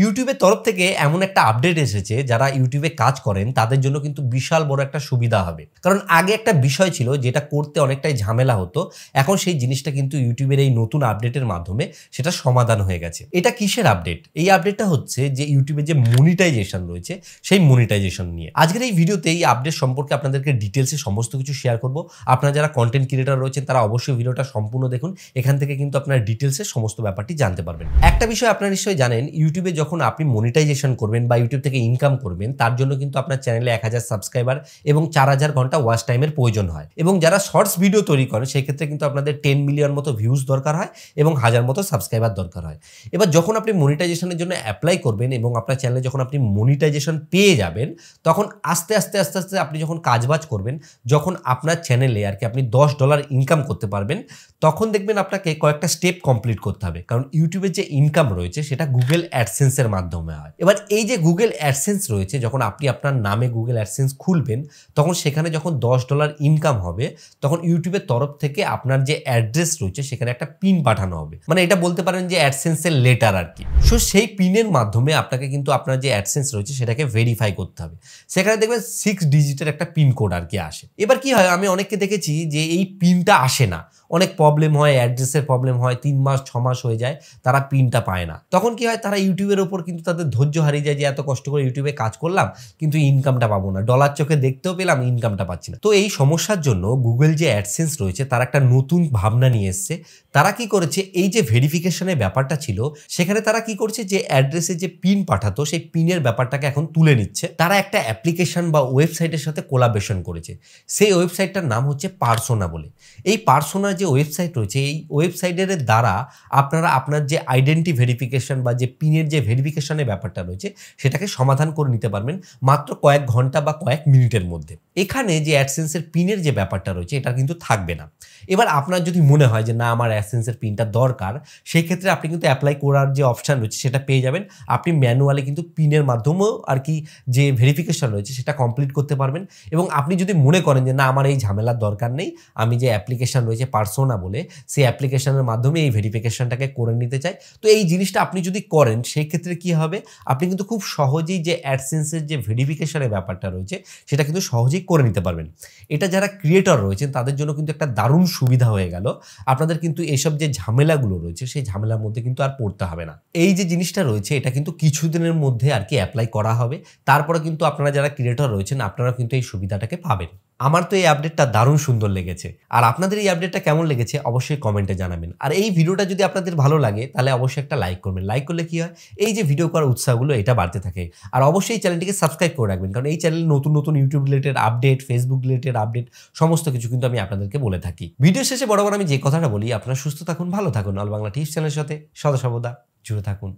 ইউটিউবের তরফ থেকে এমন একটা আপডেট এসেছে যারা ইউটিউবে কাজ করেন তাদের জন্য কিন্তু বিশাল বড় একটা সুবিধা হবে। কারণ আগে একটা বিষয় ছিল যেটা করতে অনেকটাই ঝামেলা হতো, এখন সেই জিনিসটা কিন্তু ইউটিউবের এই নতুন আপডেটের মাধ্যমে সেটা সমাধান হয়ে গেছে। এটা কিসের আপডেট? এই আপডেটটা হচ্ছে যে ইউটিউবে যে মনিটাইজেশন রয়েছে সেই মনিটাইজেশন নিয়ে। আজকের এই ভিডিওতে এই আপডেট সম্পর্কে আপনাদেরকে ডিটেলসে সমস্ত কিছু শেয়ার করব। আপনারা যারা কন্টেন্ট ক্রিয়েটর রয়েছেন তারা অবশ্যই ভিডিওটা সম্পূর্ণ দেখুন, এখান থেকে কিন্তু আপনারা ডিটেলসে সমস্ত ব্যাপারটি জানতে পারবেন। একটা বিষয় আপনারা নিশ্চয়ই জানেন, ইউটিউবে যখন আপনি মনিটাইজেশন করবেন বা ইউটিউব থেকে ইনকাম করবেন তার জন্য কিন্তু আপনার চ্যানেলে 1000 সাবস্ক্রাইবার এবং 4000 ঘন্টা ওয়াচ টাইমের প্রয়োজন হয়। এবং যারা শর্টস ভিডিও তৈরি করেন সেই ক্ষেত্রে কিন্তু আপনাদের 10 মিলিয়ন মতো ভিউজ দরকার হয় এবং 1000 মতো সাবস্ক্রাইবার দরকার হয়। এবার যখন আপনি মনিটাইজেশনের জন্য অ্যাপ্লাই করবেন এবং আপনার চ্যানেলে যখন আপনি মনিটাইজেশন পেয়ে যাবেন, তখন আস্তে আস্তে আপনি যখন কাজবাজ করবেন, যখন আপনার চ্যানেলে আর কি আপনি $10 ইনকাম করতে পারবেন, তখন দেখবেন আপনাকে কয়েকটা স্টেপ কমপ্লিট করতে হবে। কারণ ইউটিউবের যে ইনকাম রয়েছে সেটা গুগল অ্যাডসেন্সের মাধ্যমে হয়। এবার এই যে গুগল অ্যাডসেন্স রয়েছে, যখন আপনি আপনার নামে গুগল অ্যাডসেন্স খুলবেন তখন সেখানে যখন $10 ইনকাম হবে তখন ইউটিউবের তরফ থেকে আপনার যে অ্যাড্রেস রয়েছে সেখানে একটা পিন পাঠানো হবে। মানে এটা বলতে পারেন যে অ্যাডসেন্সের লেটার আর কি। সো সেই পিনের মাধ্যমে আপনাকে কিন্তু আপনার যে অ্যাডসেন্স রয়েছে সেটাকে ভেরিফাই করতে হবে। সেখানে দেখবেন 6 ডিজিটের একটা পিন কোড আর কি আসে। এবার কি হয়, আমি অনেককে দেখেছি যে এই পিনটা আসে না, অনেক প্রবলেম হয়, অ্যাড্রেসের প্রবলেম হয়, 3 মাস 6 মাস হয়ে যায় তারা পিনটা পায় না। তখন কি হয়, তারা ইউটিউবের ওপর কিন্তু তাদের ধৈর্য হারিয়ে যায় যে এত কষ্ট করে ইউটিউবে কাজ করলাম কিন্তু ইনকামটা পাবো না, ডলার চোখে দেখতেও পেলাম ইনকামটা পাচ্ছি না। তো এই সমস্যার জন্য গুগল যে অ্যাডসেন্স রয়েছে তারা একটা নতুন ভাবনা নিয়ে এসছে। তারা কি করেছে, এই যে ভেরিফিকেশনের ব্যাপারটা ছিল সেখানে তারা কি করছে, যে অ্যাড্রেসে যে পিন পাঠাতো সেই পিনের ব্যাপারটাকে এখন তুলে নিচ্ছে। তারা একটা অ্যাপ্লিকেশন বা ওয়েবসাইটের সাথে কোলাবরেশন করেছে। সেই ওয়েবসাইটটার নাম হচ্ছে পার্সোনা বলে। এই পার্সোনার যে ওয়েবসাইট রয়েছে এই ওয়েবসাইটের দ্বারা আপনারা আপনার যে আইডেন্টি ভেরিফিকেশন বা যে পিনের যে ভেরিফিকেশনের ব্যাপারটা রয়েছে সেটাকে সমাধান করে নিতে পারবেন মাত্র কয়েক ঘন্টা বা কয়েক মিনিটের মধ্যে। এখানে যে অ্যাডসেন্সের পিনের যে ব্যাপারটা রয়েছে এটা কিন্তু থাকবে না। এবার আপনার যদি মনে হয় যে না আমার অ্যাডসেন্সের পিনটা দরকার, সেই ক্ষেত্রে আপনি কিন্তু অ্যাপ্লাই করার যে অপশান রয়েছে সেটা পেয়ে যাবেন। আপনি ম্যানুয়ালি কিন্তু পিনের মাধ্যমেও আর কি যে ভেরিফিকেশন রয়েছে সেটা কমপ্লিট করতে পারবেন। এবং আপনি যদি মনে করেন যে না আমার এই ঝামেলার দরকার নেই, আমি যে অ্যাপ্লিকেশন রয়েছে পার্সোনা বলে সেই অ্যাপ্লিকেশনের মাধ্যমে এই ভেরিফিকেশনটাকে করে নিতে চাই, তো এই জিনিসটা আপনি যদি করেন সেই ক্ষেত্রে কি হবে, আপনি কিন্তু খুব সহজেই যে অ্যাডসেন্সের যে ভেরিফিকেশনের ব্যাপারটা রয়েছে সেটা কিন্তু সহজেই করে নিতে পারবেন। এটা যারা ক্রিয়েটর রয়েছেন তাদের জন্য কিন্তু একটা দারুণ সুবিধা হয়ে গেল। আপনাদের কিন্তু এইসব যে ঝামেলাগুলো রয়েছে সেই ঝামেলার মধ্যে কিন্তু আর পড়তে হবে না। এই যে জিনিসটা রয়েছে এটা কিন্তু কিছুদিনের মধ্যে আর কি অ্যাপ্লাই করা হবে। তারপরে কিন্তু আপনারা যারা ক্রিয়েটর রয়েছেন আপনারা কিন্তু এই সুবিধাটাকে পাবেন। আমার তো এই আপডেটটা দারুণ সুন্দর লেগেছে। আর আপনাদের এই আপডেটটা কেমন লেগেছে অবশ্যই কমেন্টে জানাবেন। আর এই ভিডিওটা যদি আপনাদের ভালো লাগে তাহলে অবশ্যই একটা লাইক করবেন। লাইক করলে কি হয়, এই যে ভিডিও করার উৎসাহগুলো এটা বাড়তে থাকে। আর অবশ্যই চ্যানেলটিকে সাবস্ক্রাইব করে রাখবেন, কারণ এই চ্যানেলে নতুন নতুন YouTube related update, Facebook related update সমস্ত কিছু কিন্তু আমি আপনাদেরকে বলে থাকি। ভিডিও শেষে বরাবর আমি যে কথাটা বলি, আপনারা সুস্থ থাকুন, ভালো থাকুন, অল বাংলা টিপস চ্যানেলের সাথে সদা সর্বদা জুড়ে থাকুন।